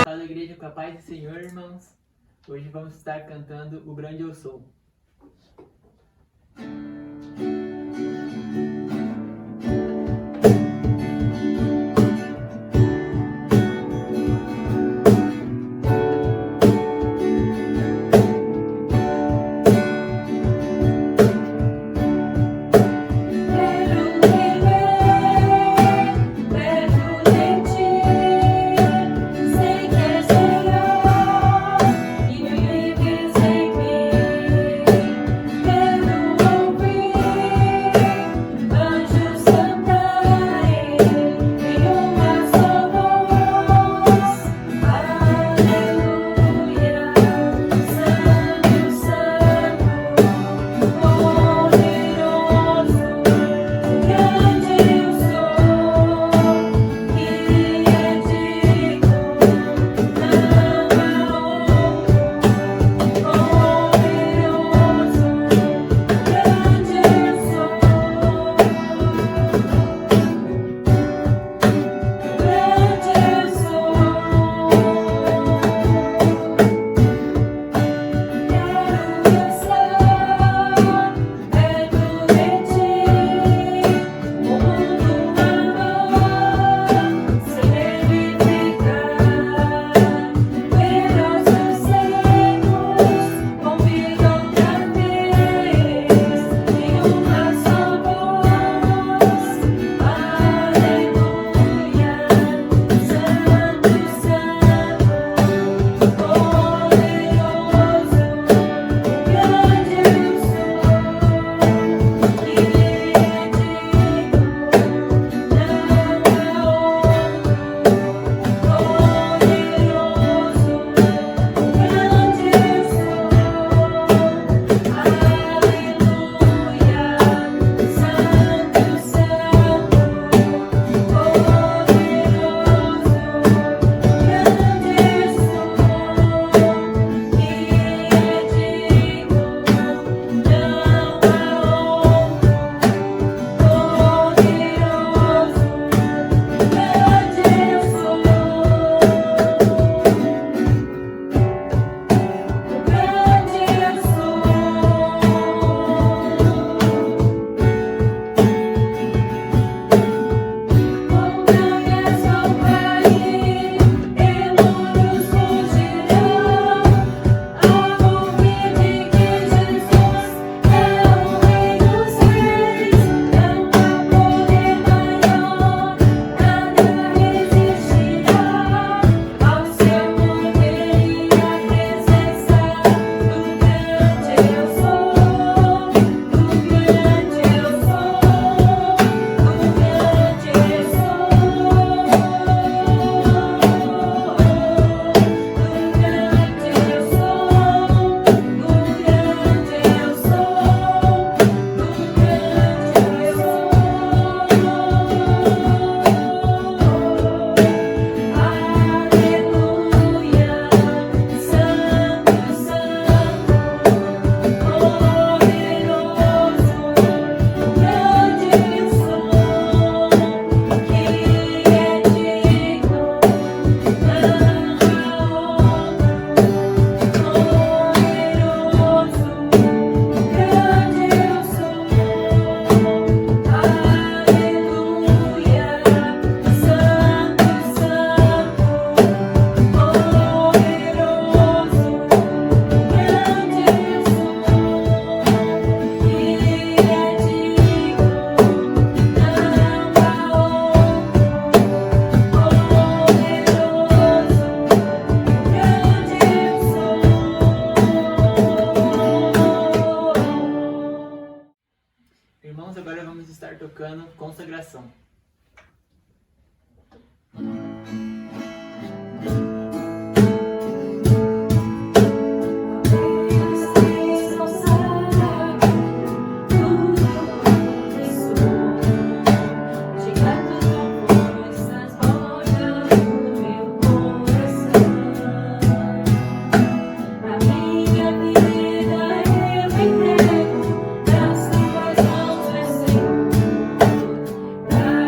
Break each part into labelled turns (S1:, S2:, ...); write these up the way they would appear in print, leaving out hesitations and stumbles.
S1: Fala, igreja, com a paz do Senhor, irmãos. Hoje vamos estar cantando O Grande Eu Sou. Irmãos, agora vamos estar tocando Consagração.
S2: Para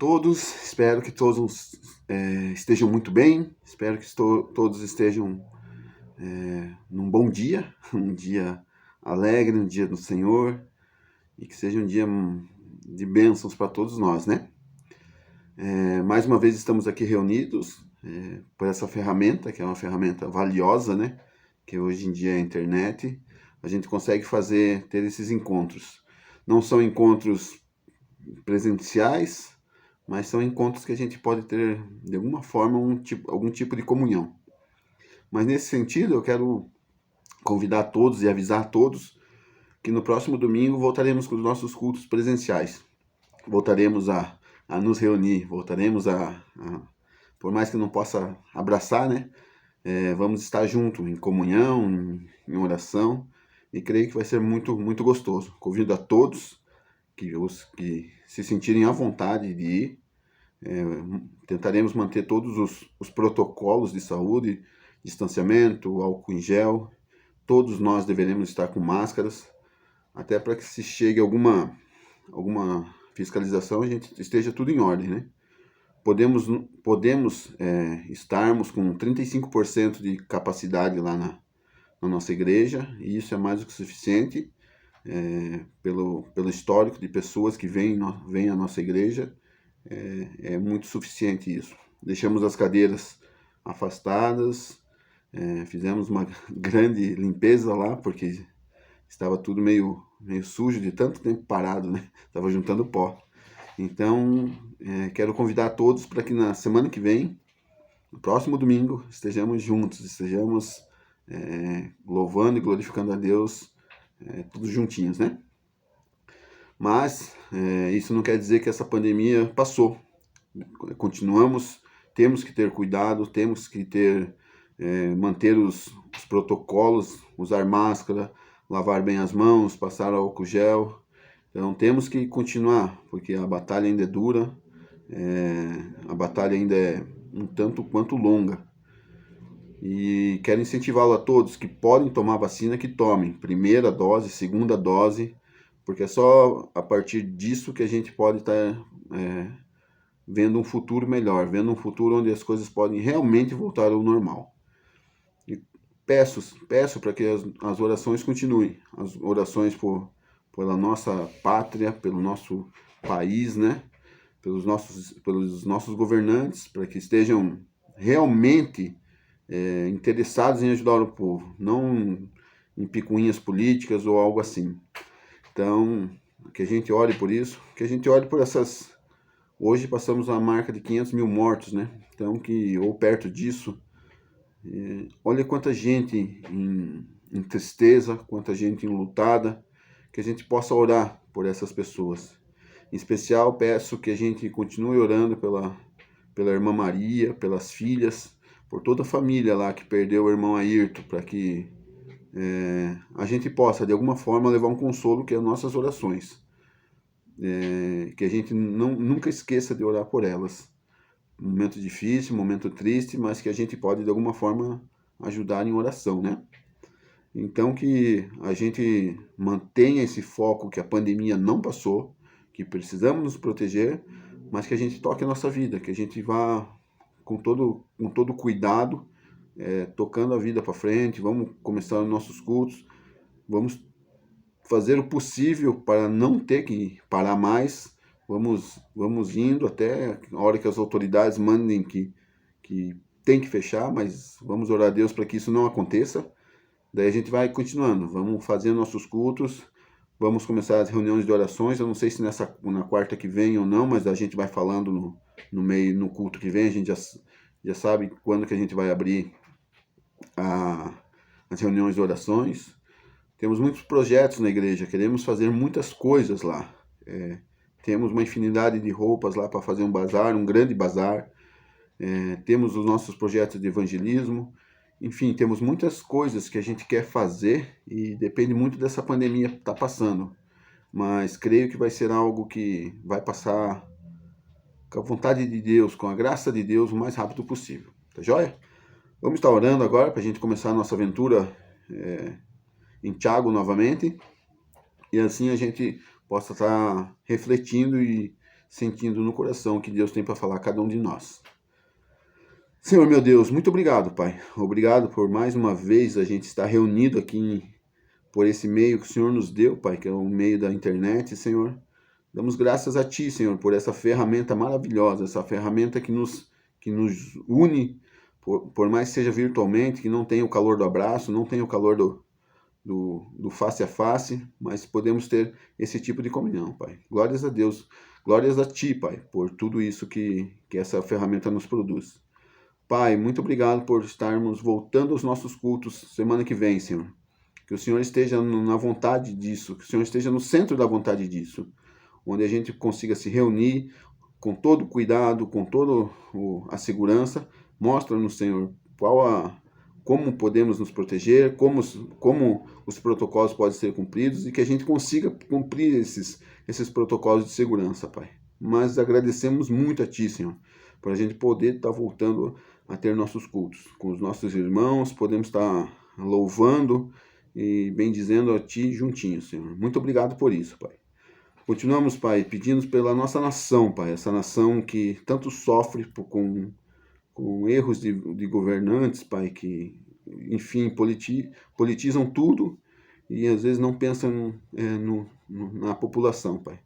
S2: todos, espero que todos estejam muito bem, espero que todos estejam num bom dia, um dia alegre, um dia do Senhor, e que seja um dia de bênçãos para todos nós, né? Mais uma vez estamos aqui reunidos por essa ferramenta, que é uma ferramenta valiosa, né? Que hoje em dia é a internet, a gente consegue ter esses encontros. Não são encontros presenciais, mas são encontros que a gente pode ter, de alguma forma, algum tipo de comunhão. Mas nesse sentido, eu quero convidar todos e avisar todos que no próximo domingo voltaremos com os nossos cultos presenciais. Voltaremos a nos reunir, voltaremos por mais que não possa abraçar, né? Vamos estar juntos em comunhão, em oração, e creio que vai ser muito, muito gostoso. Convido a todos os que se sentirem à vontade de ir. Tentaremos manter todos os protocolos de saúde, distanciamento, álcool em gel. Todos nós deveremos estar com máscaras, até para que se chegue alguma fiscalização, a gente esteja tudo em ordem, né? Podemos estarmos com 35% de capacidade lá na nossa igreja, e isso é mais do que suficiente, pelo histórico de pessoas que vêm à nossa igreja, é muito suficiente isso. Deixamos as cadeiras afastadas, fizemos uma grande limpeza lá, porque estava tudo meio sujo de tanto tempo parado, né? Estava juntando pó. Então, quero convidar todos para que na semana que vem, no próximo domingo, estejamos juntos, estejamos louvando e glorificando a Deus, todos juntinhos, né? Mas isso não quer dizer que essa pandemia passou. Continuamos, temos que ter cuidado, temos que manter os protocolos, usar máscara, lavar bem as mãos, passar álcool gel. Então temos que continuar, porque a batalha ainda é dura, a batalha ainda é um tanto quanto longa. E quero incentivá-lo a todos que podem tomar vacina, que tomem primeira dose, segunda dose, porque é só a partir disso que a gente pode estar vendo um futuro melhor, vendo um futuro onde as coisas podem realmente voltar ao normal. E peço para que as orações continuem, as orações pela nossa pátria, pelo nosso país, né? Pelos nossos governantes, para que estejam realmente interessados em ajudar o povo, não em picuinhas políticas ou algo assim. Então, que a gente ore por isso, que a gente ore por essas... Hoje passamos a marca de 500 mil mortos, né? Então, ou perto disso, olha quanta gente em tristeza, quanta gente enlutada, que a gente possa orar por essas pessoas. Em especial, peço que a gente continue orando pela irmã Maria, pelas filhas, por toda a família lá que perdeu o irmão Ayrton, para que a gente possa, de alguma forma, levar um consolo, que é as nossas orações. Que a gente nunca esqueça de orar por elas. Um momento difícil, um momento triste, mas que a gente pode, de alguma forma, ajudar em oração, né? Então, que a gente mantenha esse foco, que a pandemia não passou, que precisamos nos proteger, mas que a gente toque a nossa vida, que a gente vá com todo cuidado, tocando a vida para frente. Vamos começar os nossos cultos, vamos fazer o possível para não ter que parar mais, vamos indo até a hora que as autoridades mandem que tem que fechar, mas vamos orar a Deus para que isso não aconteça. Daí a gente vai continuando, vamos fazer nossos cultos, vamos começar as reuniões de orações. Eu não sei se na quarta que vem ou não, mas a gente vai falando no culto que vem, a gente já sabe quando que a gente vai abrir as reuniões de orações. Temos muitos projetos na igreja, queremos fazer muitas coisas lá. Temos uma infinidade de roupas lá para fazer um bazar, um grande bazar. Temos os nossos projetos de evangelismo. Enfim, temos muitas coisas que a gente quer fazer e depende muito dessa pandemia que está passando. Mas creio que vai ser algo que vai passar com a vontade de Deus, com a graça de Deus, o mais rápido possível. Tá joia? Vamos estar orando agora para a gente começar a nossa aventura em Tiago novamente. E assim a gente possa estar refletindo e sentindo no coração o que Deus tem para falar a cada um de nós. Senhor meu Deus, muito obrigado, Pai. Obrigado por mais uma vez a gente estar reunido aqui por esse meio que o Senhor nos deu, Pai, que é o meio da internet, Senhor. Damos graças a Ti, Senhor, por essa ferramenta maravilhosa, essa ferramenta que nos une, por mais que seja virtualmente, que não tenha o calor do abraço, não tenha o calor do face a face, mas podemos ter esse tipo de comunhão, Pai. Glórias a Deus, glórias a Ti, Pai, por tudo isso que essa ferramenta nos produz. Pai, muito obrigado por estarmos voltando aos nossos cultos semana que vem, Senhor. Que o Senhor esteja na vontade disso, que o Senhor esteja no centro da vontade disso, onde a gente consiga se reunir com todo o cuidado, com toda a segurança. Mostra-nos, Senhor, como podemos nos proteger, como os protocolos podem ser cumpridos e que a gente consiga cumprir esses protocolos de segurança, Pai. Mas agradecemos muito a Ti, Senhor, por a gente poder estar voltando a ter nossos cultos com os nossos irmãos, podemos estar louvando e bendizendo a Ti juntinhos, Senhor. Muito obrigado por isso, Pai. Continuamos, Pai, pedindo pela nossa nação, Pai, essa nação que tanto sofre com erros de governantes, Pai, que, enfim, politizam tudo e às vezes não pensam na população, Pai.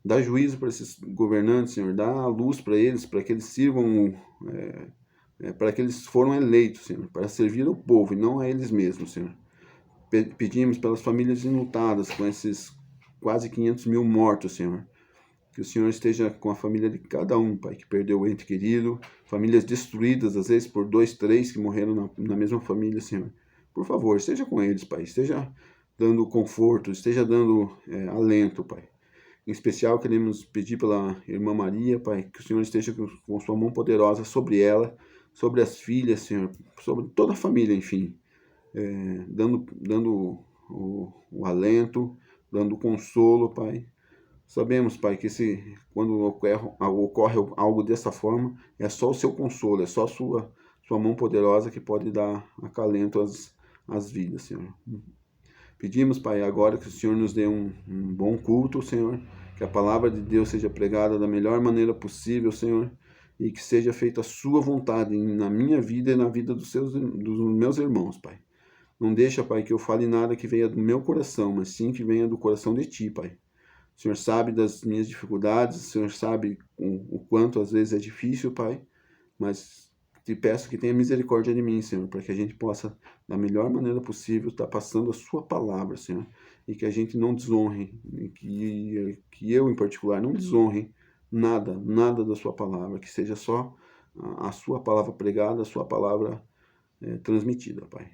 S2: Dá juízo para esses governantes, Senhor, dá luz para eles, para que eles sirvam, para que eles foram eleitos, Senhor, para servir ao povo e não a eles mesmos, Senhor. Pedimos pelas famílias enlutadas, com esses quase 500 mil mortos, Senhor. Que o Senhor esteja com a família de cada um, Pai, que perdeu o ente querido, famílias destruídas, às vezes por 2, 3 que morreram na mesma família, Senhor. Por favor, esteja com eles, Pai, esteja dando conforto, esteja dando alento, Pai. Em especial, queremos pedir pela irmã Maria, Pai, que o Senhor esteja com sua mão poderosa sobre ela, sobre as filhas, Senhor, sobre toda a família, enfim, dando o alento, dando o consolo, Pai. Sabemos, Pai, que quando ocorre algo dessa forma, é só o seu consolo, é só a sua mão poderosa que pode dar acalento às vidas, Senhor. Pedimos, Pai, agora que o Senhor nos dê um bom culto, Senhor, que a palavra de Deus seja pregada da melhor maneira possível, Senhor, e que seja feita a sua vontade na minha vida e na vida dos meus irmãos, Pai. Não deixa, Pai, que eu fale nada que venha do meu coração, mas sim que venha do coração de Ti, Pai. O Senhor sabe das minhas dificuldades, o Senhor sabe o quanto às vezes é difícil, Pai, mas Te peço que tenha misericórdia de mim, Senhor, para que a gente possa, da melhor maneira possível, estar passando a Sua palavra, Senhor, e que a gente não desonre, que eu, em particular, não desonre nada da Sua palavra, que seja só a Sua palavra pregada, a Sua palavra transmitida, Pai.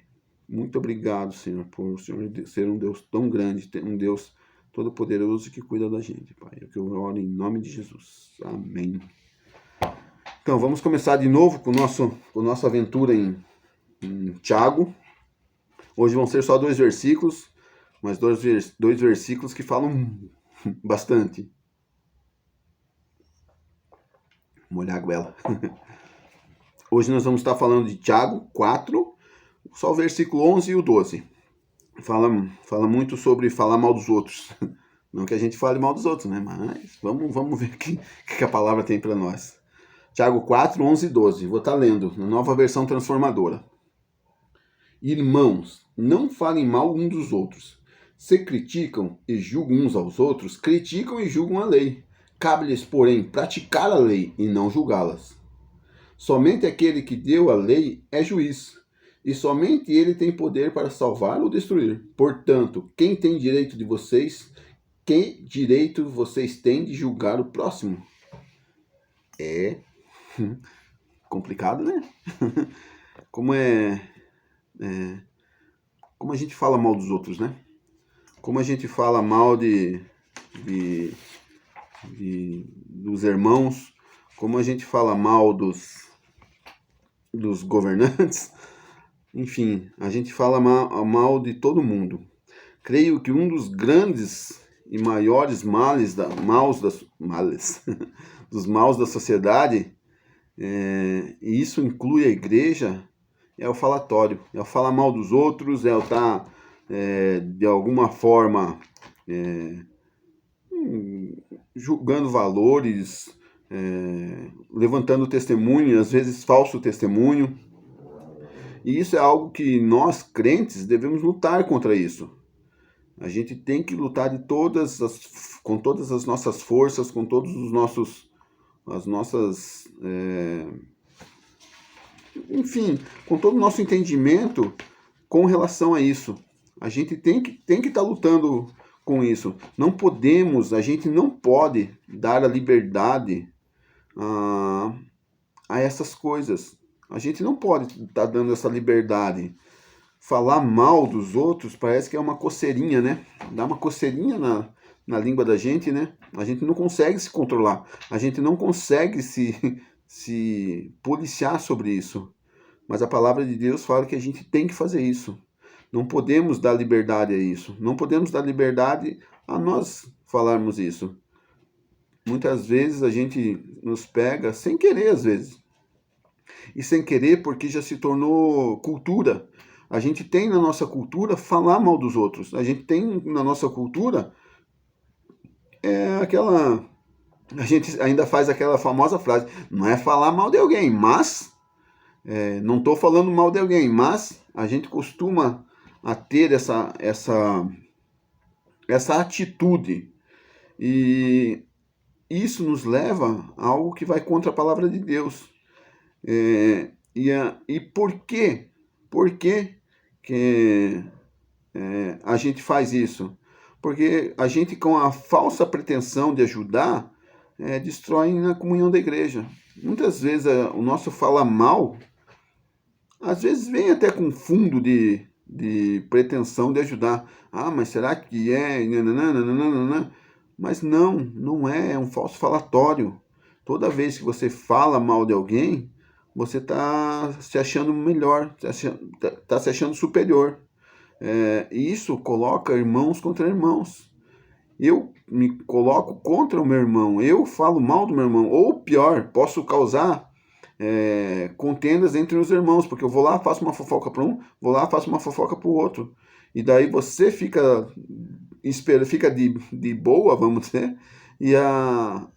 S2: Muito obrigado, Senhor, por o Senhor ser um Deus tão grande, um Deus todo-poderoso que cuida da gente, Pai. É o que eu oro em nome de Jesus. Amém. Então, vamos começar de novo com nossa aventura em Tiago. Hoje vão ser só 2 versículos, mas dois versículos que falam bastante. Vou molhar a goela. Hoje nós vamos estar falando de Tiago 4, só o versículo 11 e o 12. Fala muito sobre falar mal dos outros. Não que a gente fale mal dos outros, né? Mas vamos ver o que a palavra tem para nós. Tiago 4, 11 e 12. Vou estar lendo na nova versão transformadora. Irmãos, não falem mal uns dos outros. Se criticam e julgam uns aos outros, criticam e julgam a lei. Cabe-lhes, porém, praticar a lei e não julgá-las. Somente aquele que deu a lei é juiz, e somente ele tem poder para salvar ou destruir. Portanto, quem tem direito de vocês, que direito vocês têm de julgar o próximo? É complicado, né? Como a gente fala mal dos outros, né? Como a gente fala mal dos irmãos, como a gente fala mal dos governantes, enfim, a gente fala mal de todo mundo. Creio que um dos grandes e maiores dos maus da sociedade, e isso inclui a igreja, é o falatório, é o falar mal dos outros, é o estar de alguma forma julgando valores, levantando testemunho, às vezes falso testemunho. E isso é algo que nós, crentes, devemos lutar contra isso. A gente tem que lutar com todas as nossas forças, com todos as nossas, enfim, com todo o nosso entendimento com relação a isso. A gente tem que estar lutando com isso. A gente não pode dar a liberdade a essas coisas. A gente não pode estar dando essa liberdade. Falar mal dos outros parece que é uma coceirinha, né? Dá uma coceirinha na língua da gente, né? A gente não consegue se controlar. A gente não consegue se policiar sobre isso. Mas a palavra de Deus fala que a gente tem que fazer isso. Não podemos dar liberdade a isso. Não podemos dar liberdade a nós falarmos isso. Muitas vezes a gente nos pega sem querer, às vezes. E sem querer porque já se tornou cultura. A gente tem na nossa cultura falar mal dos outros. A gente tem na nossa cultura a gente ainda faz aquela famosa frase, não é falar mal de alguém, mas... não estou falando mal de alguém, mas a gente costuma a ter essa atitude. E isso nos leva a algo que vai contra a palavra de Deus. E por quê? Por que a gente faz isso? Porque a gente, com a falsa pretensão de ajudar, destrói a comunhão da igreja. Muitas vezes o nosso fala mal, às vezes vem até com fundo de pretensão de ajudar. Ah, mas será que é? Mas não é um falso falatório. Toda vez que você fala mal de alguém, você está se achando melhor, está se achando superior. E isso coloca irmãos contra irmãos. Eu me coloco contra o meu irmão, eu falo mal do meu irmão, ou pior, posso causar contendas entre os irmãos, porque eu vou lá, faço uma fofoca para um, vou lá, faço uma fofoca para o outro. E daí você fica de boa, vamos dizer, e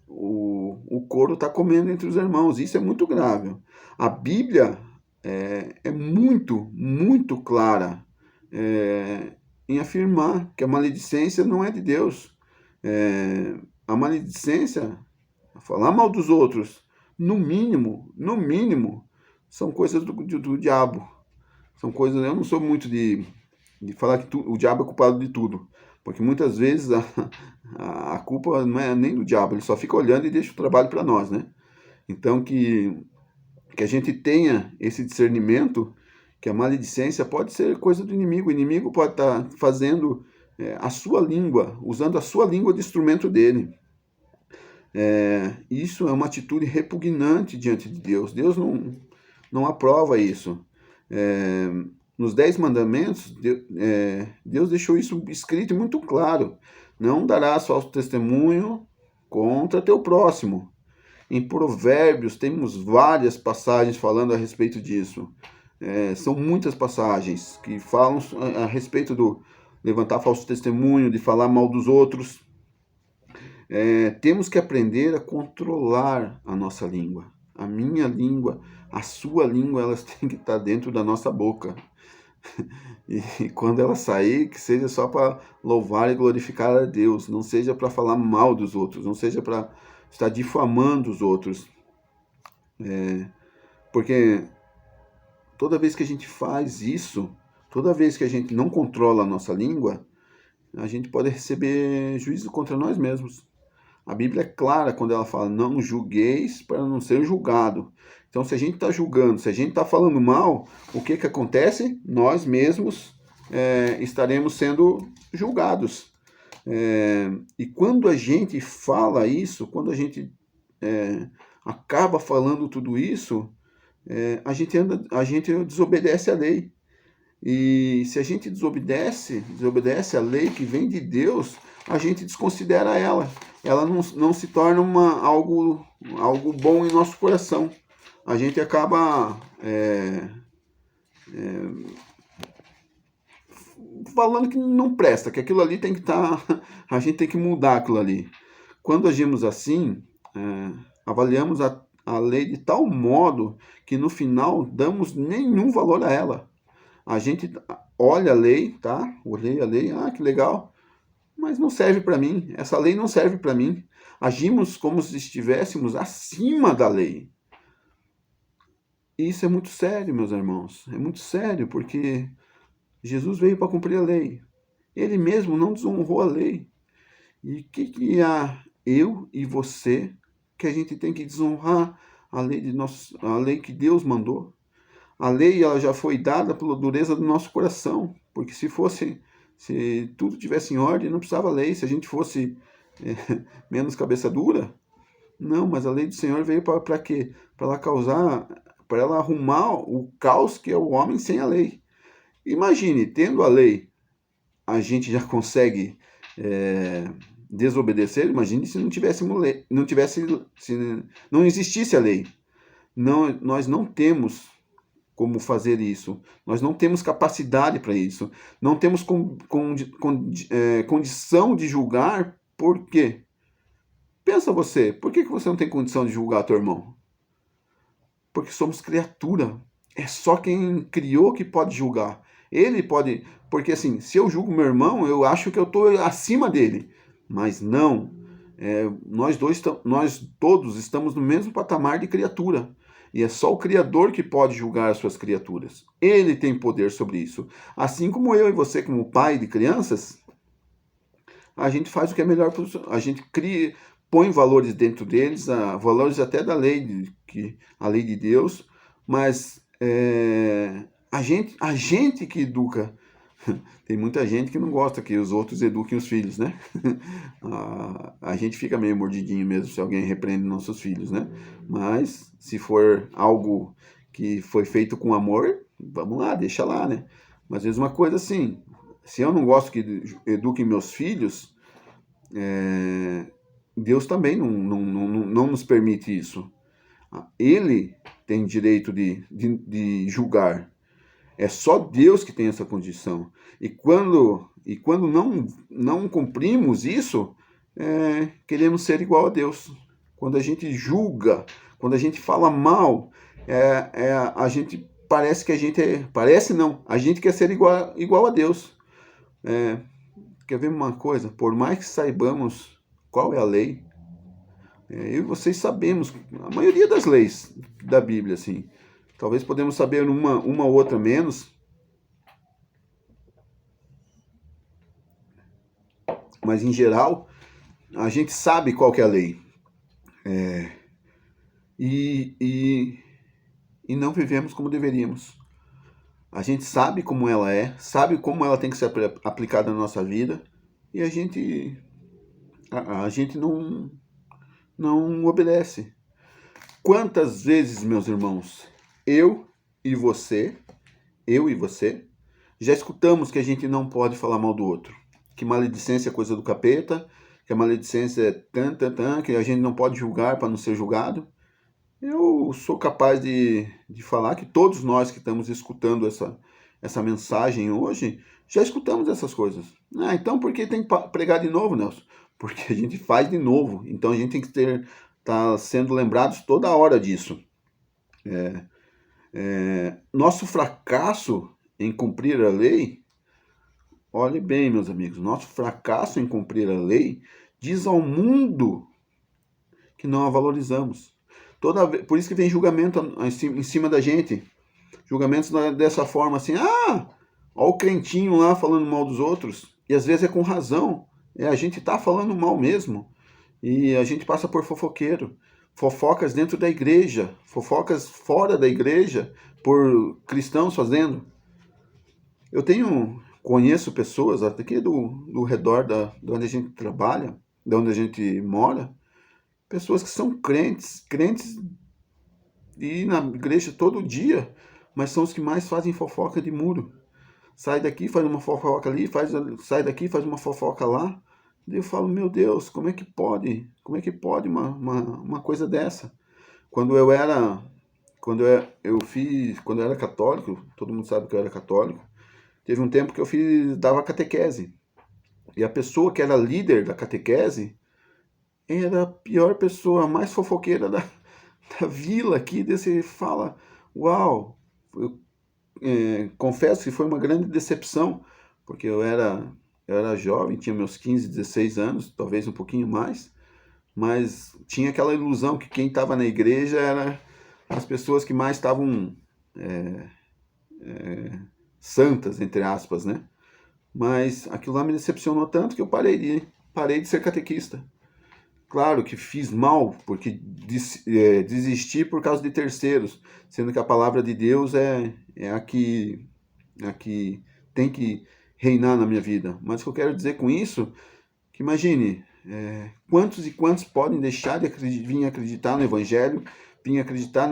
S2: o couro está comendo entre os irmãos. Isso é muito grave. A Bíblia é muito, muito clara em afirmar que a maledicência não é de Deus. A maledicência, falar mal dos outros, no mínimo, são coisas do diabo. São coisas, eu não sou muito de falar que o diabo é culpado de tudo. Porque muitas vezes a culpa não é nem do diabo, ele só fica olhando e deixa o trabalho para nós, né? Então que a gente tenha esse discernimento que a maledicência pode ser coisa do inimigo. O inimigo pode estar fazendo a sua língua, usando a sua língua de instrumento dele. Isso é uma atitude repugnante diante de Deus. Deus não aprova isso. Nos 10 mandamentos, Deus deixou isso escrito e muito claro. Não darás falso testemunho contra teu próximo. Em Provérbios temos várias passagens falando a respeito disso. São muitas passagens que falam a respeito do levantar falso testemunho, de falar mal dos outros. Temos que aprender a controlar a nossa língua. A minha língua, a sua língua, elas têm que estar dentro da nossa boca. E quando ela sair, que seja só para louvar e glorificar a Deus, não seja para falar mal dos outros, não seja para estar difamando os outros. Porque toda vez que a gente faz isso, toda vez que a gente não controla a nossa língua, a gente pode receber juízo contra nós mesmos. A Bíblia é clara quando ela fala, não julgueis para não ser julgado. Então, se a gente está julgando, se a gente está falando mal, o que acontece? Nós mesmos estaremos sendo julgados. E quando a gente fala isso, quando a gente acaba falando tudo isso, a gente desobedece a lei. E se a gente desobedece a lei que vem de Deus, a gente desconsidera ela. Ela não se torna algo bom em nosso coração. A gente acaba falando que não presta, que aquilo ali tem que estar, a gente tem que mudar aquilo ali. Quando agimos assim, avaliamos a lei de tal modo que no final damos nenhum valor a ela. A gente olha a lei, tá? Olhei a lei, que legal, mas não serve para mim. Essa lei não serve para mim. Agimos como se estivéssemos acima da lei. E isso é muito sério, meus irmãos. É muito sério, porque Jesus veio para cumprir a lei. Ele mesmo não desonrou a lei. E o que há eu e você que a gente tem que desonrar a lei que Deus mandou? A lei ela já foi dada pela dureza do nosso coração, porque se tudo tivesse em ordem, não precisava lei. Se a gente fosse menos cabeça dura, não, mas a lei do Senhor veio para quê? Para ela causar, para ela arrumar o caos que é o homem sem a lei. Imagine, tendo a lei, a gente já consegue desobedecer. Imagine se não tivéssemos lei, se não existisse a lei. Não, nós não temos como fazer isso. Nós não temos capacidade para isso. Não temos condição de julgar. Por quê? Pensa você, por que você não tem condição de julgar teu irmão? Porque somos criatura. É só quem criou que pode julgar. Ele pode... Porque assim, se eu julgo meu irmão, eu acho que eu estou acima dele. Mas não. Nós todos estamos no mesmo patamar de criatura. E é só o Criador que pode julgar as suas criaturas. Ele tem poder sobre isso. Assim como eu e você, como pai de crianças, a gente faz o que é melhor para a gente põe valores dentro deles, valores até da lei, a lei de Deus, mas a gente que educa. Tem muita gente que não gosta que os outros eduquem os filhos, né? A gente fica meio mordidinho mesmo se alguém repreende nossos filhos, né? Mas se for algo que foi feito com amor, vamos lá, deixa lá, né? Mas às vezes uma coisa assim, se eu não gosto que eduquem meus filhos, Deus também não nos permite isso. Ele tem direito de julgar. É só Deus que tem essa condição. E quando não cumprimos isso, queremos ser igual a Deus. Quando a gente julga, quando a gente fala mal, a gente parece que a gente parece não, a gente quer ser igual a Deus. Quer ver uma coisa? Por mais que saibamos qual é a lei, eu e vocês sabemos a maioria das leis da Bíblia, assim. Talvez podemos saber uma ou outra menos, mas em geral a gente sabe qual que é a lei. E não vivemos como deveríamos. A gente sabe como ela sabe como ela tem que ser aplicada na nossa vida, e a gente não obedece. Quantas vezes, meus irmãos, eu e você, já escutamos que a gente não pode falar mal do outro. Que maledicência é coisa do capeta, que a maledicência é que a gente não pode julgar para não ser julgado. Eu sou capaz de falar que todos nós que estamos escutando essa mensagem hoje, já escutamos essas coisas. Então por que tem que pregar de novo, Nelson? Porque a gente faz de novo. Então a gente tem que estar sendo lembrados toda hora disso. Nosso fracasso em cumprir a lei, olhe bem, meus amigos, nosso fracasso em cumprir a lei diz ao mundo que não a valorizamos. Por isso que vem julgamento em cima da gente. Julgamentos dessa forma, assim, ó o crentinho lá falando mal dos outros. E às vezes é com razão. A gente tá falando mal mesmo. E a gente passa por fofoqueiro. Fofocas dentro da igreja, fofocas fora da igreja, por cristãos fazendo. Eu conheço pessoas aqui do redor de onde a gente trabalha, de onde a gente mora, pessoas que são crentes e na igreja todo dia, mas são os que mais fazem fofoca de muro. Sai daqui, faz uma fofoca ali, sai daqui, faz uma fofoca lá. Daí eu falo, meu Deus, como é que pode? Como é que pode uma coisa dessa? Quando eu era católico, todo mundo sabe que eu era católico, teve um tempo que eu dava catequese. E a pessoa que era líder da catequese era a pior pessoa, a mais fofoqueira da vila aqui. Você fala, uau, eu confesso que foi uma grande decepção, porque eu era jovem, tinha meus 15, 16 anos, talvez um pouquinho mais, mas tinha aquela ilusão que quem estava na igreja era as pessoas que mais estavam santas, entre aspas, né? Mas aquilo lá me decepcionou tanto que eu parei de ser catequista. Claro que fiz mal, porque desisti por causa de terceiros, sendo que a palavra de Deus é a que tem que reinar na minha vida. Mas o que eu quero dizer com isso, que imagine, quantos e quantos podem deixar de vir acreditar no Evangelho, vir acreditar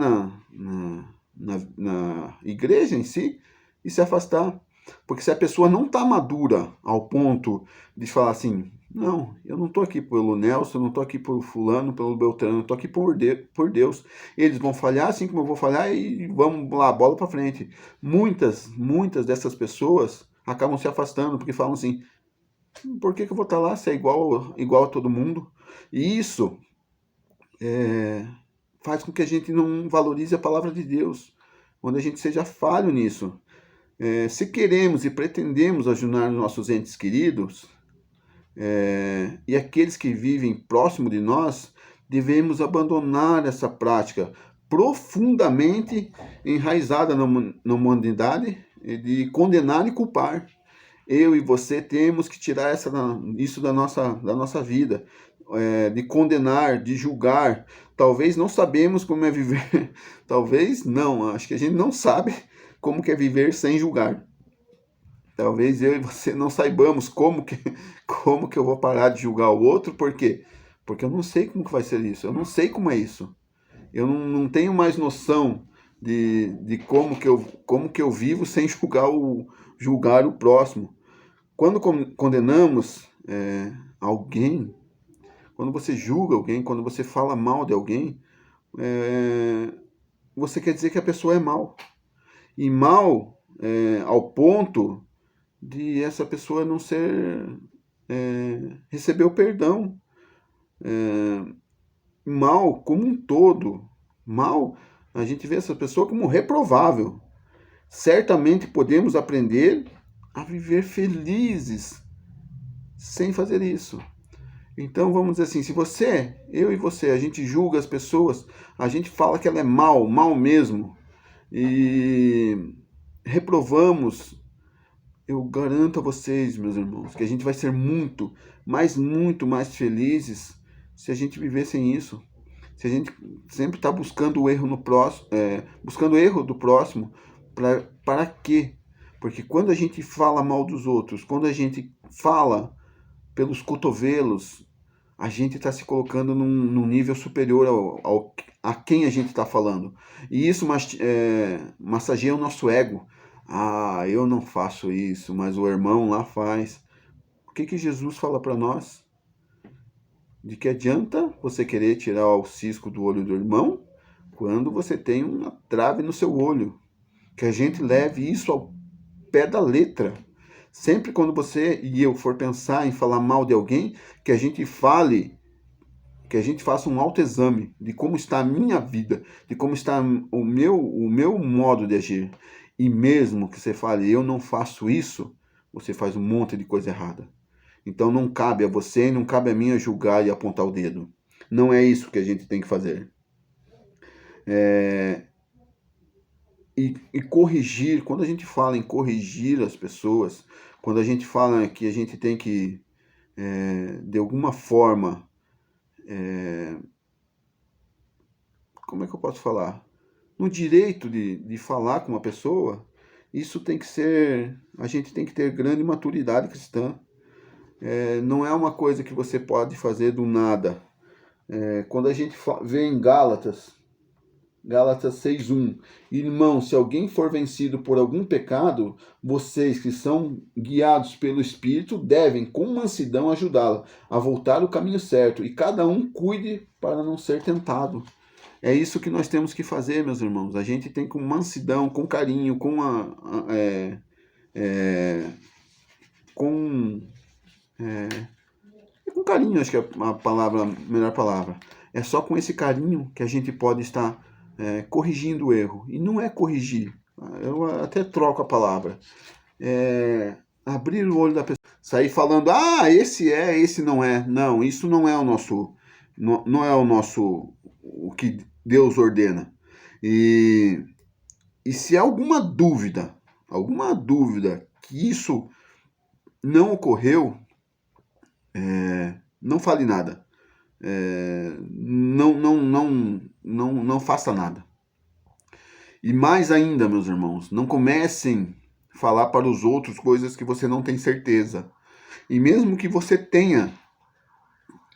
S2: na igreja em si, e se afastar. Porque se a pessoa não está madura ao ponto de falar assim, não, eu não estou aqui pelo Nelson, eu não estou aqui por fulano, pelo Beltrano, eu estou aqui por Deus. Eles vão falhar assim como eu vou falhar e vamos lá, bola para frente. Muitas dessas pessoas acabam se afastando porque falam assim, por que eu vou estar lá se é igual a todo mundo? E isso faz com que a gente não valorize a palavra de Deus, onde a gente seja falho nisso. Se queremos e pretendemos ajudar nossos entes queridos e aqueles que vivem próximo de nós, devemos abandonar essa prática profundamente enraizada na humanidade de condenar e culpar. Eu e você temos que tirar isso da nossa vida, de condenar, de julgar. Talvez não sabemos como é viver, talvez não, acho que a gente não sabe como que é viver sem julgar. Talvez eu e você não saibamos como que eu vou parar de julgar o outro, por quê? Porque eu não sei como que vai ser isso, eu não sei como é isso. Eu não tenho mais noção de como que eu vivo sem julgar o próximo. Quando condenamos alguém, quando você julga alguém, quando você fala mal de alguém, você quer dizer que a pessoa é mal. E mal ao ponto de essa pessoa não receber o perdão. Mal como um todo. Mal, a gente vê essa pessoa como reprovável. Certamente podemos aprender a viver felizes sem fazer isso. Então vamos dizer assim, se eu e você, a gente julga as pessoas, a gente fala que ela é mal mesmo, e reprovamos, eu garanto a vocês, meus irmãos, que a gente vai ser muito mais felizes se a gente viver sem isso. Se a gente sempre está buscando o erro no próximo, buscando o erro do próximo, para quê? Porque quando a gente fala mal dos outros, quando a gente fala pelos cotovelos, a gente está se colocando num nível superior a quem a gente está falando. E isso massageia o nosso ego. Ah, eu não faço isso, mas o irmão lá faz. O que Jesus fala para nós? De que adianta você querer tirar o cisco do olho do irmão quando você tem uma trave no seu olho? Que a gente leve isso ao pé da letra. Sempre quando você e eu for pensar em falar mal de alguém, que a gente faça um autoexame de como está a minha vida, de como está o meu modo de agir. E mesmo que você fale, eu não faço isso, você faz um monte de coisa errada. Então não cabe a você, não cabe a mim julgar e apontar o dedo. Não é isso que a gente tem que fazer. E corrigir, quando a gente fala em corrigir as pessoas, quando a gente fala que a gente tem que, de alguma forma, como é que eu posso falar? No direito de falar com uma pessoa, isso tem que ser, a gente tem que ter grande maturidade cristã. Não é uma coisa que você pode fazer do nada. Quando a gente vê em Gálatas 6:1, irmão, se alguém for vencido por algum pecado, vocês que são guiados pelo Espírito devem, com mansidão, ajudá-lo a voltar ao caminho certo, e cada um cuide para não ser tentado. É isso que nós temos que fazer, meus irmãos. A gente tem com mansidão, com carinho, com carinho, acho que é a melhor palavra. É só com esse carinho que a gente pode estar corrigindo o erro. E não é corrigir, eu até troco a palavra. Abrir o olho da pessoa, sair falando, esse não é. Não, isso não é o nosso, não é o que Deus ordena. E se há alguma dúvida que isso não ocorreu, não fale nada. Não faça nada. E mais ainda, meus irmãos, não comecem a falar para os outros coisas que você não tem certeza. E mesmo que você tenha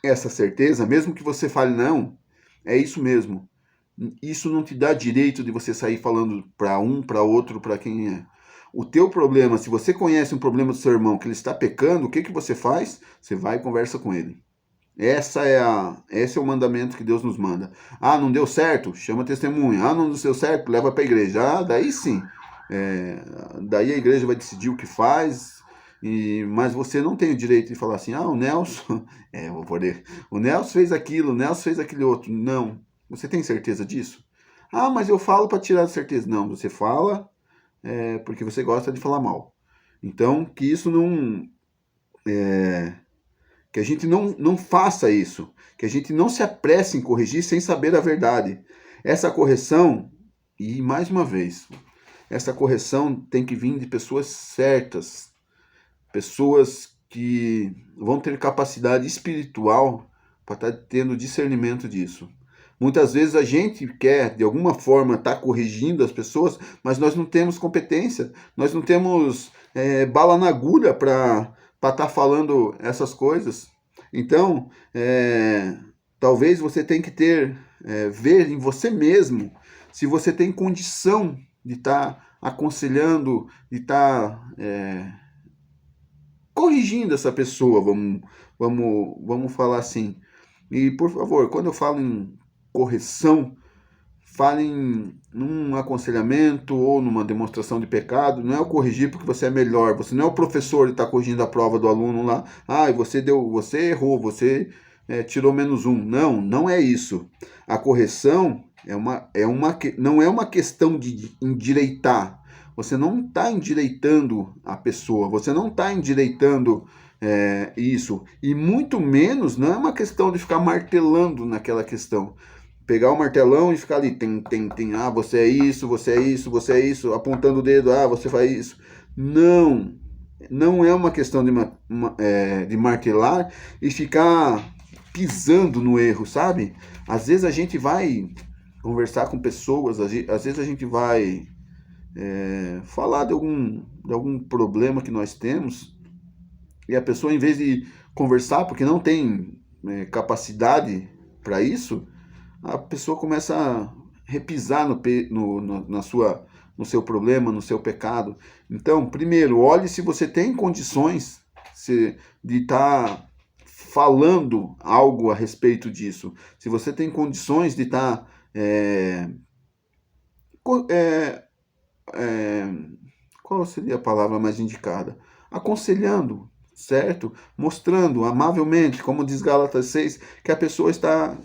S2: essa certeza, mesmo que você fale, não, é isso mesmo. Isso não te dá direito de você sair falando para um, para outro, para quem é. O teu problema, se você conhece um problema do seu irmão que ele está pecando, o que você faz? Você vai e conversa com ele. Esse é o mandamento que Deus nos manda. Não deu certo? Chama testemunha. Não deu certo? Leva para a igreja. Daí sim. Daí a igreja vai decidir o que faz. Mas você não tem o direito de falar assim, o Nelson... vou poder. O Nelson fez aquilo, o Nelson fez aquele outro. Não. Você tem certeza disso? Mas eu falo para tirar a certeza. Não, você fala porque você gosta de falar mal. Então, que isso não... que a gente não faça isso, que a gente não se apresse em corrigir sem saber a verdade. Essa correção, e mais uma vez, essa correção tem que vir de pessoas certas, pessoas que vão ter capacidade espiritual para estar tendo discernimento disso. Muitas vezes a gente quer, de alguma forma, estar corrigindo as pessoas, mas nós não temos competência, nós não temos bala na agulha para estar falando essas coisas. Então, talvez você tenha que ver em você mesmo se você tem condição de estar aconselhando, de estar corrigindo essa pessoa, vamos falar assim. E, por favor, quando eu falo em correção, falem num aconselhamento ou numa demonstração de pecado. Não é o corrigir porque você é melhor. Você não é o professor que está corrigindo a prova do aluno lá. Você errou, você tirou -1. Não é isso. A correção não é uma questão de endireitar. Você não está endireitando a pessoa. Você não está endireitando isso. E muito menos não é uma questão de ficar martelando naquela questão. Pegar o martelão e ficar ali, você é isso, você é isso, você é isso, apontando o dedo, você faz isso. Não é uma questão de martelar e ficar pisando no erro, sabe? Às vezes a gente vai conversar com pessoas, às vezes a gente vai falar de algum problema que nós temos, e a pessoa, em vez de conversar, porque não tem capacidade para isso, a pessoa começa a repisar no seu problema, no seu pecado. Então, primeiro, olhe se você tem condições de estar falando algo a respeito disso. Se você tem condições de estar qual seria a palavra mais indicada? Aconselhando, certo? Mostrando amavelmente, como diz Gálatas 6, que a pessoa está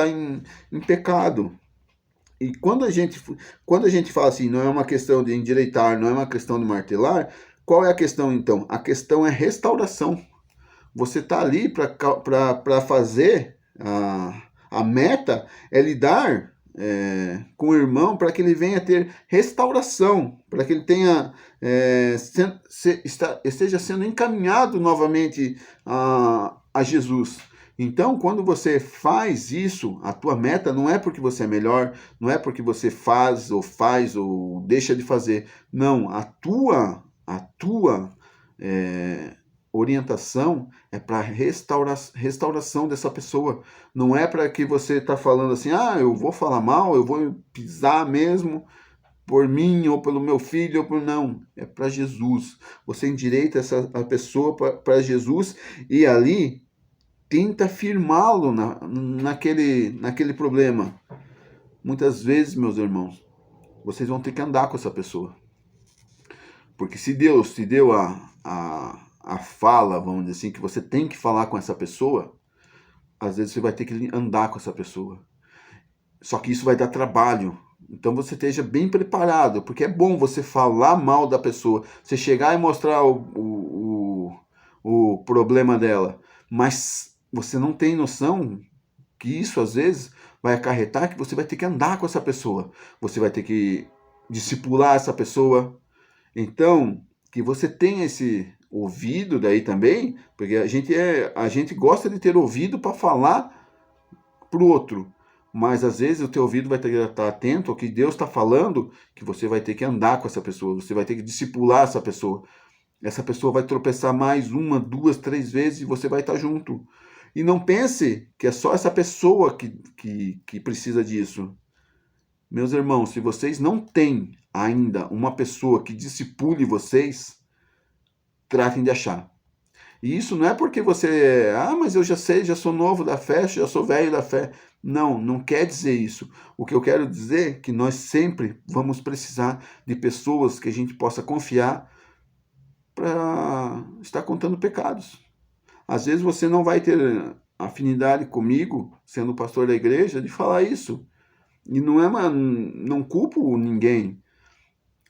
S2: em pecado. E quando a gente fala assim, não é uma questão de endireitar, não é uma questão de martelar, qual é a questão então? A questão é restauração. Você está ali para fazer, a meta é lidar com o irmão para que ele venha ter restauração, para que ele tenha esteja sendo encaminhado novamente a Jesus. Então, quando você faz isso, a tua meta não é porque você é melhor, não é porque você faz ou deixa de fazer. Não, a tua orientação é para restauração dessa pessoa. Não é para que você está falando assim, eu vou falar mal, eu vou pisar mesmo por mim ou pelo meu filho, não. É para Jesus. Você endireita a pessoa para Jesus e ali tenta firmá-lo naquele problema. Muitas vezes, meus irmãos, vocês vão ter que andar com essa pessoa. Porque se Deus te deu a fala, vamos dizer assim, que você tem que falar com essa pessoa, às vezes você vai ter que andar com essa pessoa. Só que isso vai dar trabalho. Então você esteja bem preparado, porque é bom você falar mal da pessoa, você chegar e mostrar o problema dela, mas você não tem noção que isso às vezes vai acarretar que você vai ter que andar com essa pessoa, você vai ter que discipular essa pessoa. Então, que você tenha esse ouvido daí também, porque a gente gosta de ter ouvido para falar para o outro, mas às vezes o teu ouvido vai ter que estar atento ao que Deus está falando, que você vai ter que andar com essa pessoa, você vai ter que discipular essa pessoa. Essa pessoa vai tropeçar mais uma, duas, três vezes e você vai estar junto. E não pense que é só essa pessoa que precisa disso. Meus irmãos, se vocês não têm ainda uma pessoa que discipule vocês, tratem de achar. E isso não é porque você, mas eu já sei, já sou novo da fé, já sou velho da fé. Não, não quer dizer isso. O que eu quero dizer é que nós sempre vamos precisar de pessoas que a gente possa confiar para estar contando pecados. Às vezes você não vai ter afinidade comigo, sendo pastor da igreja, de falar isso. E não culpo ninguém.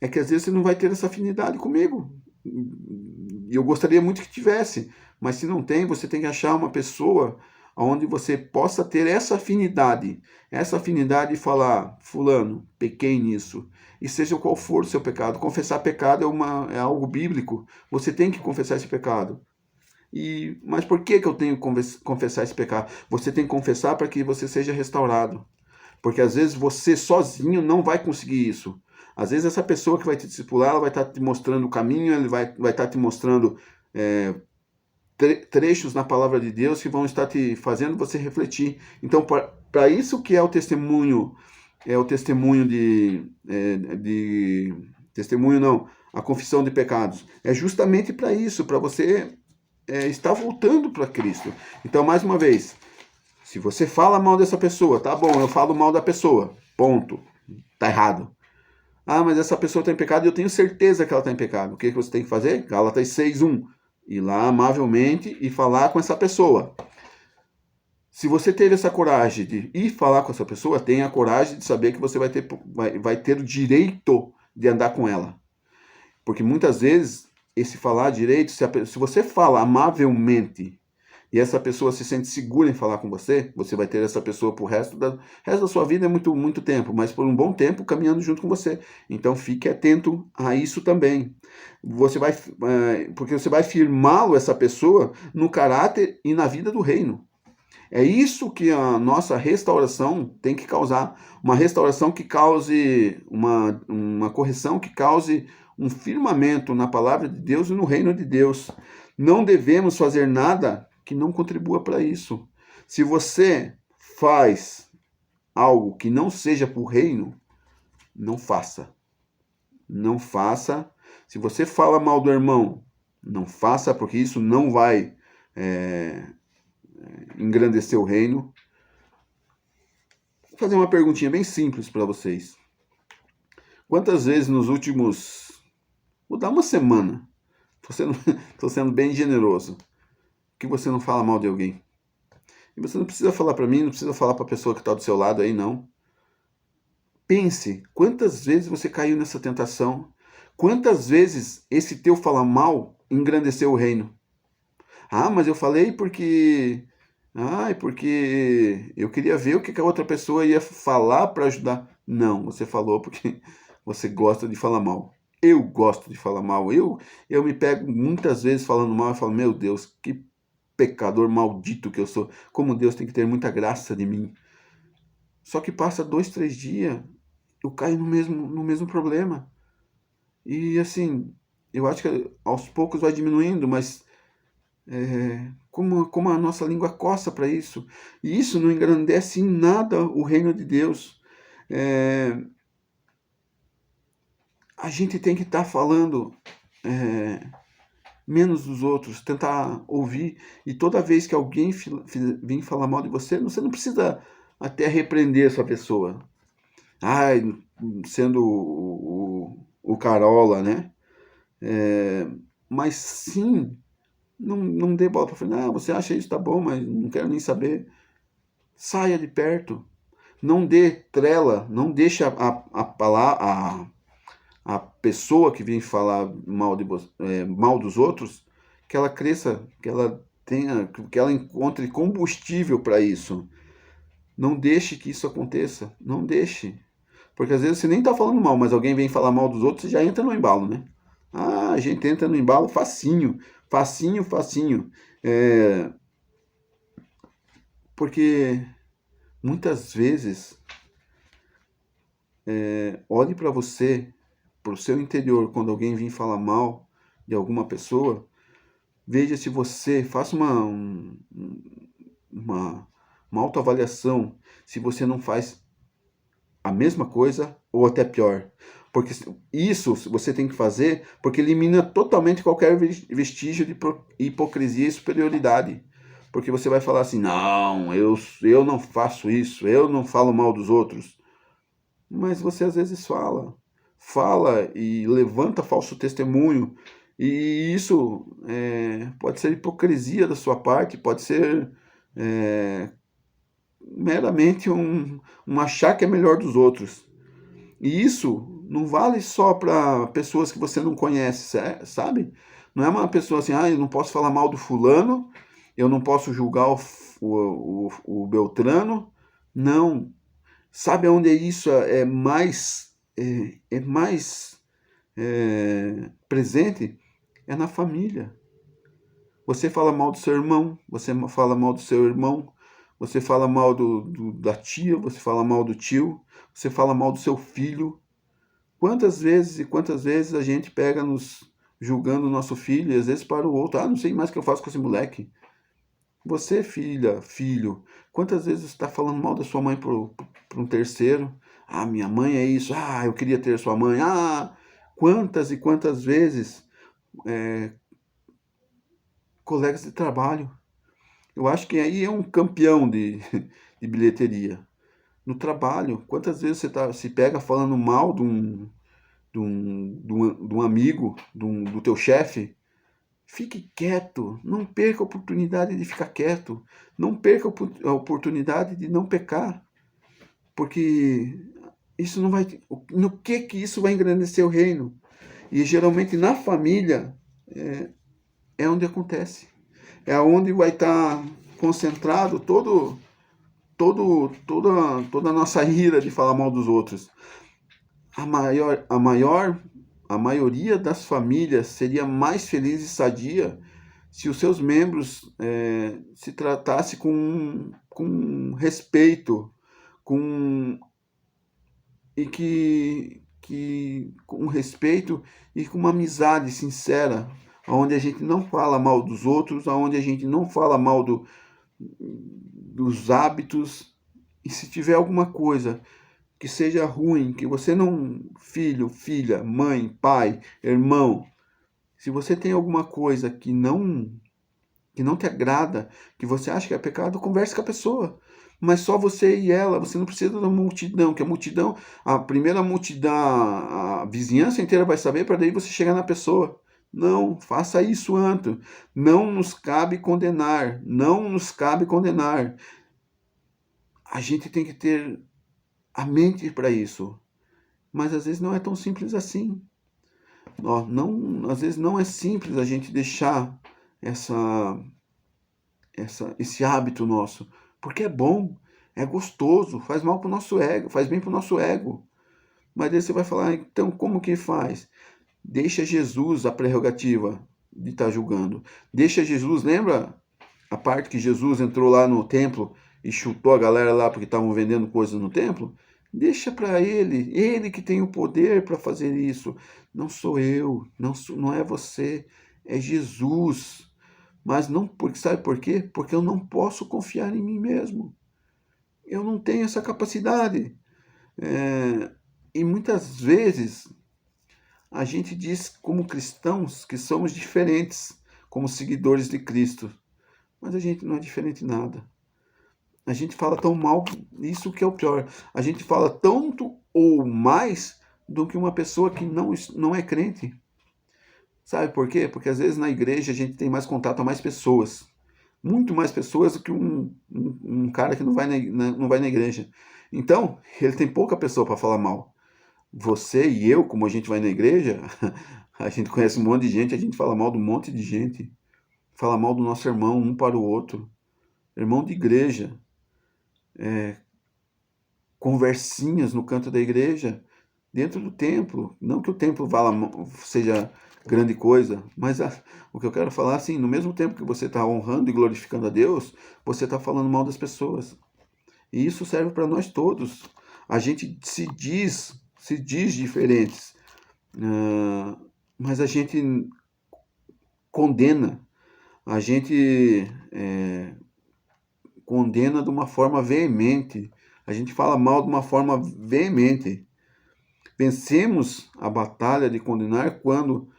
S2: É que às vezes você não vai ter essa afinidade comigo. E eu gostaria muito que tivesse, mas se não tem, você tem que achar uma pessoa onde você possa ter essa afinidade de falar, fulano, pequei nisso, e seja qual for o seu pecado. Confessar pecado é algo bíblico, você tem que confessar esse pecado. Mas por que eu tenho que confessar esse pecado? Você tem que confessar para que você seja restaurado, porque às vezes você sozinho não vai conseguir isso. Às vezes essa pessoa que vai te discipular, ela vai estar te mostrando o caminho, ele vai estar te mostrando trechos na palavra de Deus que vão estar te fazendo você refletir. Então, para isso que é o testemunho testemunho não, a confissão de pecados. É justamente para isso, para você estar voltando para Cristo. Então, mais uma vez, se você fala mal dessa pessoa, tá bom, eu falo mal da pessoa, ponto, tá errado. Mas essa pessoa está em pecado e eu tenho certeza que ela está em pecado. O que você tem que fazer? Gálatas 6:1. Ir lá amavelmente e falar com essa pessoa. Se você teve essa coragem de ir falar com essa pessoa, tenha a coragem de saber que você vai ter o direito de andar com ela. Porque muitas vezes, esse falar direito, se você fala amavelmente e essa pessoa se sente segura em falar com você, você vai ter essa pessoa pro resto da sua vida, é muito, muito tempo, mas por um bom tempo caminhando junto com você. Então fique atento a isso também. Porque você vai firmá-lo, essa pessoa, no caráter e na vida do reino. É isso que a nossa restauração tem que causar. Uma restauração que cause uma correção, que cause um firmamento na palavra de Deus e no reino de Deus. Não devemos fazer nada que não contribua para isso. Se você faz algo que não seja para o reino, não faça. Não faça. Se você fala mal do irmão, não faça, porque isso não vai engrandecer o reino. Vou fazer uma perguntinha bem simples para vocês. Quantas vezes nos últimos... Vou dar uma semana. Estou sendo bem generoso. Que você não fala mal de alguém. E você não precisa falar para mim, não precisa falar para a pessoa que está do seu lado aí, não. Pense, quantas vezes você caiu nessa tentação? Quantas vezes esse teu falar mal engrandeceu o reino? Mas eu falei porque eu queria ver o que a outra pessoa ia falar para ajudar. Não, você falou porque você gosta de falar mal. Eu gosto de falar mal. Eu me pego muitas vezes falando mal e falo, meu Deus, que pecador maldito que eu sou. Como Deus tem que ter muita graça de mim. Só que passa 2, 3 dias, eu caio no mesmo problema. E assim, eu acho que aos poucos vai diminuindo, mas como a nossa língua coça para isso. E isso não engrandece em nada o reino de Deus. A gente tem que estar falando menos dos outros, tentar ouvir. E toda vez que alguém vir falar mal de você não precisa até repreender essa pessoa. Sendo o carola, né? Mas sim, não dê bola para frente. Ah, você acha isso, tá bom, mas não quero nem saber. Saia de perto. Não dê trela, não deixe a pessoa que vem falar mal dos outros, que ela cresça, que ela encontre combustível para isso. Não deixe que isso aconteça. Não deixe. Porque às vezes você nem está falando mal, mas alguém vem falar mal dos outros e já entra no embalo, né? Ah, a gente entra no embalo facinho. Facinho, facinho. Porque muitas vezes, olhe para você, para o seu interior, quando alguém vir falar mal de alguma pessoa, veja se você, faça uma, uma autoavaliação, se você não faz a mesma coisa ou até pior. Porque isso você tem que fazer porque elimina totalmente qualquer vestígio de hipocrisia e superioridade. Porque você vai falar assim, não, eu não faço isso, eu não falo mal dos outros. Mas você às vezes fala e levanta falso testemunho. E isso pode ser hipocrisia da sua parte, pode ser meramente um achar que é melhor dos outros. E isso não vale só para pessoas que você não conhece, sabe? Não é uma pessoa assim, eu não posso falar mal do fulano, eu não posso julgar o Beltrano. Não. Sabe onde isso é mais presente? É na família. Você fala mal do seu irmão, você fala mal do seu irmão, você fala mal da tia, você fala mal do tio, você fala mal do seu filho. Quantas vezes e quantas vezes a gente pega nos julgando o nosso filho e às vezes para o outro, não sei mais o que eu faço com esse moleque. Você, filha, filho, quantas vezes você está falando mal da sua mãe para um terceiro? Ah, minha mãe é isso, eu queria ter sua mãe. Quantas e quantas vezes colegas de trabalho. Eu acho que aí é um campeão de bilheteria. No trabalho, quantas vezes você se pega falando mal de um amigo, do teu chefe? Fique quieto, não perca a oportunidade de ficar quieto, não perca a oportunidade de não pecar, porque isso não vai. No que isso vai engrandecer o reino? E geralmente na família é onde acontece, é onde vai estar concentrado toda a nossa ira de falar mal dos outros. A maioria das famílias seria mais feliz e sadia se os seus membros se tratassem com respeito, com com respeito e com uma amizade sincera, onde a gente não fala mal dos outros, onde a gente não fala mal dos hábitos, e se tiver alguma coisa que seja ruim, que você não, filho, filha, mãe, pai, irmão, se você tem alguma coisa que não te agrada, que você acha que é pecado, converse com a pessoa. Mas só você e ela, você não precisa da multidão, que a multidão, a primeira multidão, a vizinhança inteira vai saber para daí você chegar na pessoa. Não, faça isso antes. Não nos cabe condenar, não nos cabe condenar. A gente tem que ter a mente para isso. Mas às vezes não é tão simples assim. Às vezes não é simples a gente deixar esse hábito nosso, porque é bom, é gostoso, faz mal para o nosso ego, faz bem para o nosso ego. Mas daí você vai falar, então como que faz? Deixa Jesus a prerrogativa de estar julgando. Deixa Jesus, lembra a parte que Jesus entrou lá no templo e chutou a galera lá porque estavam vendendo coisas no templo? Deixa para ele que tem o poder para fazer isso. Não sou eu, não é você, é Jesus. Mas não, sabe por quê? Porque eu não posso confiar em mim mesmo. Eu não tenho essa capacidade. E muitas vezes a gente diz como cristãos que somos diferentes, como seguidores de Cristo. Mas a gente não é diferente nada. A gente fala tão mal, isso que é o pior. A gente fala tanto ou mais do que uma pessoa que não é crente. Sabe por quê? Porque às vezes na igreja a gente tem mais contato a mais pessoas. Muito mais pessoas do que um cara que não vai não vai na igreja. Então, ele tem pouca pessoa para falar mal. Você e eu, como a gente vai na igreja, a gente conhece um monte de gente, a gente fala mal de um monte de gente. Fala mal do nosso irmão um para o outro. Irmão de igreja. Conversinhas no canto da igreja, dentro do templo. Não que o templo seja grande coisa, mas o que eu quero falar, assim, no mesmo tempo que você está honrando e glorificando a Deus, você está falando mal das pessoas. E isso serve para nós todos. A gente se diz diferentes, mas a gente condena, a gente condena de uma forma veemente, a gente fala mal de uma forma veemente. Vencemos a batalha de condenar quando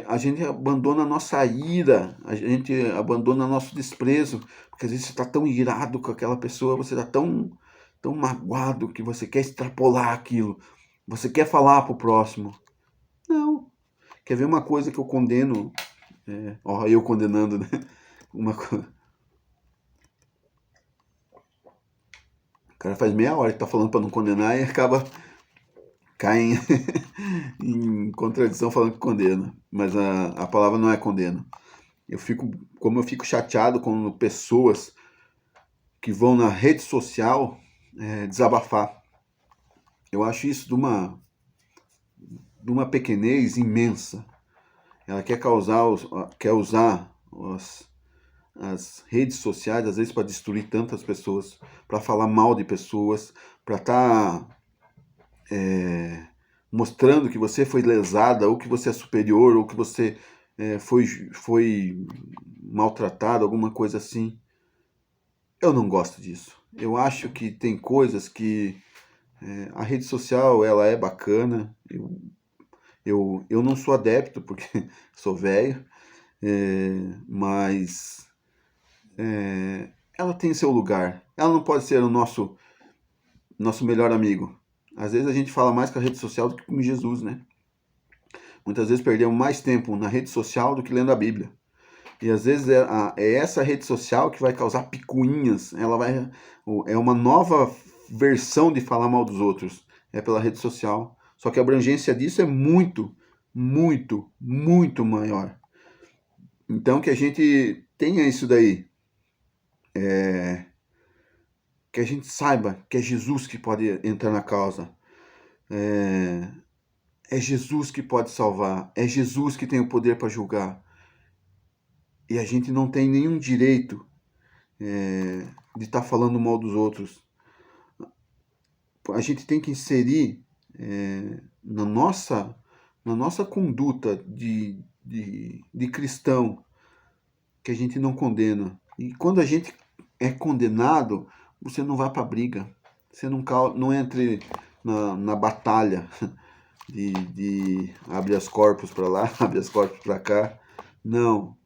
S2: a gente abandona a nossa ira, a gente abandona nosso desprezo, porque às vezes você está tão irado com aquela pessoa, você está tão magoado que você quer extrapolar aquilo, você quer falar para o próximo. Não. Quer ver uma coisa que eu condeno? Eu condenando, né? Uma coisa. O cara faz meia hora que tá falando para não condenar e acaba cai em contradição falando que condena. Mas a palavra não é condena. Como eu fico chateado quando pessoas que vão na rede social desabafar. Eu acho isso de uma pequenez imensa. Ela quer usar as redes sociais, às vezes, para destruir tantas pessoas, para falar mal de pessoas, para estar mostrando que você foi lesada, ou que você é superior, ou que você foi maltratado, alguma coisa assim. Eu não gosto disso. Eu acho que tem coisas que a rede social ela é bacana. Eu não sou adepto porque sou velho, mas ela tem seu lugar. Ela não pode ser o nosso melhor amigo. Às vezes a gente fala mais com a rede social do que com Jesus, né? Muitas vezes perdemos mais tempo na rede social do que lendo a Bíblia. E às vezes é essa rede social que vai causar picuinhas. É uma nova versão de falar mal dos outros. É pela rede social. Só que a abrangência disso é muito, muito, muito maior. Então que a gente tenha isso daí. Que a gente saiba que é Jesus que pode entrar na causa. É Jesus que pode salvar. É Jesus que tem o poder para julgar. E a gente não tem nenhum direito de estar falando mal dos outros. A gente tem que inserir na nossa conduta de cristão que a gente não condena. E quando a gente é condenado, você não vai para briga. Você não entre na batalha de abre as corpos para lá, abre as corpos para cá. Não.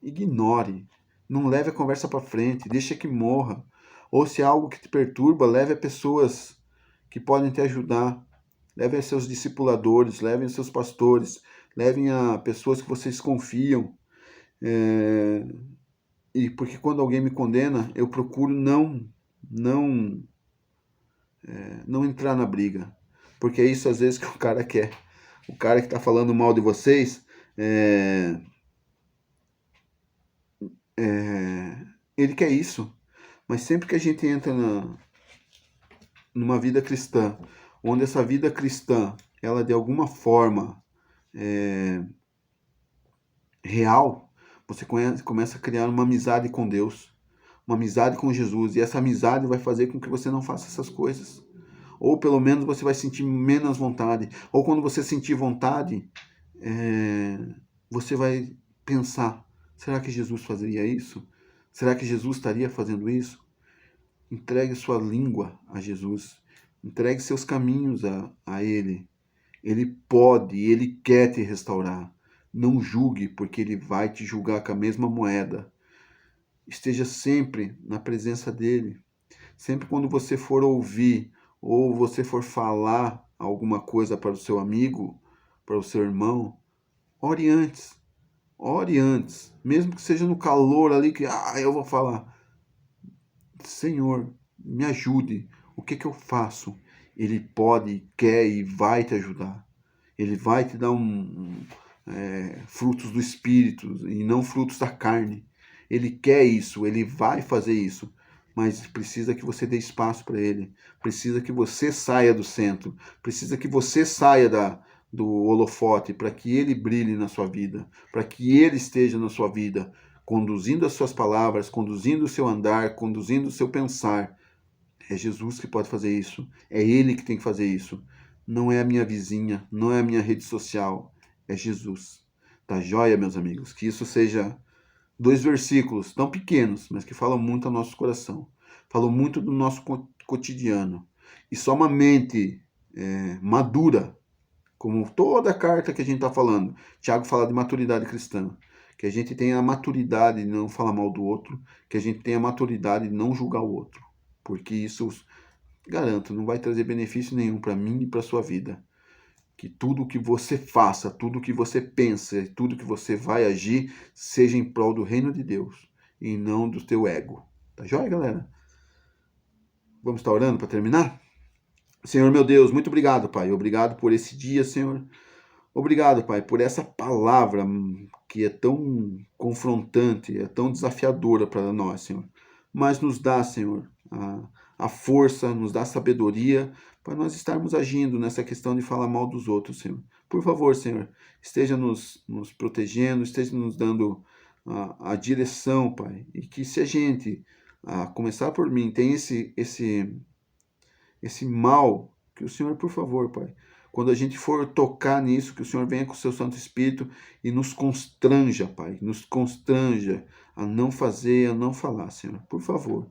S2: Ignore. Não leve a conversa para frente. Deixa que morra. Ou se é algo que te perturba, leve a pessoas que podem te ajudar. Leve a seus discipuladores, levem a seus pastores, levem a pessoas que vocês confiam. E porque quando alguém me condena, eu procuro não entrar na briga. Porque é isso às vezes que o cara quer. O cara que está falando mal de vocês, ele quer isso. Mas sempre que a gente entra numa vida cristã, onde essa vida cristã, ela de alguma forma real, você começa a criar uma amizade com Deus, uma amizade com Jesus, e essa amizade vai fazer com que você não faça essas coisas. Ou pelo menos você vai sentir menos vontade. Ou quando você sentir vontade, você vai pensar, será que Jesus fazeria isso? Será que Jesus estaria fazendo isso? Entregue sua língua a Jesus. Entregue seus caminhos a Ele. Ele pode e Ele quer te restaurar. Não julgue, porque Ele vai te julgar com a mesma moeda. Esteja sempre na presença dEle. Sempre quando você for ouvir ou você for falar alguma coisa para o seu amigo, para o seu irmão, ore antes. Ore antes. Mesmo que seja no calor ali, que eu vou falar. Senhor, me ajude. O que eu faço? Ele pode, quer e vai te ajudar. Ele vai te dar frutos do Espírito e não frutos da carne. Ele quer isso, ele vai fazer isso, mas precisa que você dê espaço para ele. Precisa que você saia do centro. Precisa que você saia do holofote para que ele brilhe na sua vida, para que ele esteja na sua vida, conduzindo as suas palavras, conduzindo o seu andar, conduzindo o seu pensar. É Jesus que pode fazer isso. É Ele que tem que fazer isso. Não é a minha vizinha, não é a minha rede social. É Jesus. Tá joia, meus amigos? Que isso seja 2 versículos tão pequenos, mas que falam muito ao nosso coração. Falam muito do nosso cotidiano. E só uma mente madura, como toda a carta que a gente está falando. Tiago fala de maturidade cristã. Que a gente tenha a maturidade de não falar mal do outro. Que a gente tenha a maturidade de não julgar o outro. Porque isso, garanto, não vai trazer benefício nenhum para mim e para sua vida. Que tudo que você faça, tudo que você pensa, tudo que você vai agir, seja em prol do reino de Deus e não do teu ego. Tá joia, galera? Vamos estar orando para terminar? Senhor meu Deus, muito obrigado, Pai. Obrigado por esse dia, Senhor. Obrigado, Pai, por essa palavra que é tão confrontante, é tão desafiadora para nós, Senhor. Mas nos dá, Senhor, a força, nos dá a sabedoria para nós estarmos agindo nessa questão de falar mal dos outros, Senhor. Por favor, Senhor, esteja nos protegendo, esteja nos dando a direção, Pai. E que se a gente, a começar por mim, tem esse mal, que o Senhor, por favor, Pai, quando a gente for tocar nisso, que o Senhor venha com o seu Santo Espírito e nos constranja, Pai, nos constranja a não fazer, a não falar, Senhor, por favor.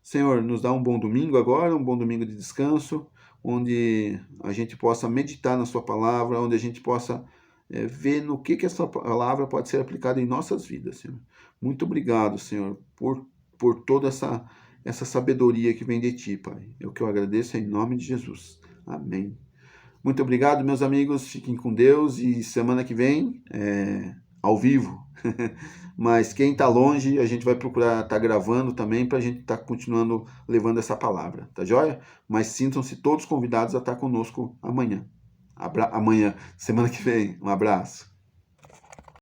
S2: Senhor, nos dá um bom domingo agora, um bom domingo de descanso, onde a gente possa meditar na sua palavra, onde a gente possa ver no que essa palavra pode ser aplicada em nossas vidas, Senhor. Muito obrigado, Senhor, por toda essa sabedoria que vem de Ti, Pai. É o que eu agradeço em nome de Jesus. Amém. Muito obrigado, meus amigos. Fiquem com Deus e semana que vem, ao vivo. Mas quem está longe, a gente vai procurar estar gravando também para a gente estar continuando levando essa palavra, tá joia? Mas sintam-se todos convidados a estar conosco amanhã. Amanhã, semana que vem. Um abraço.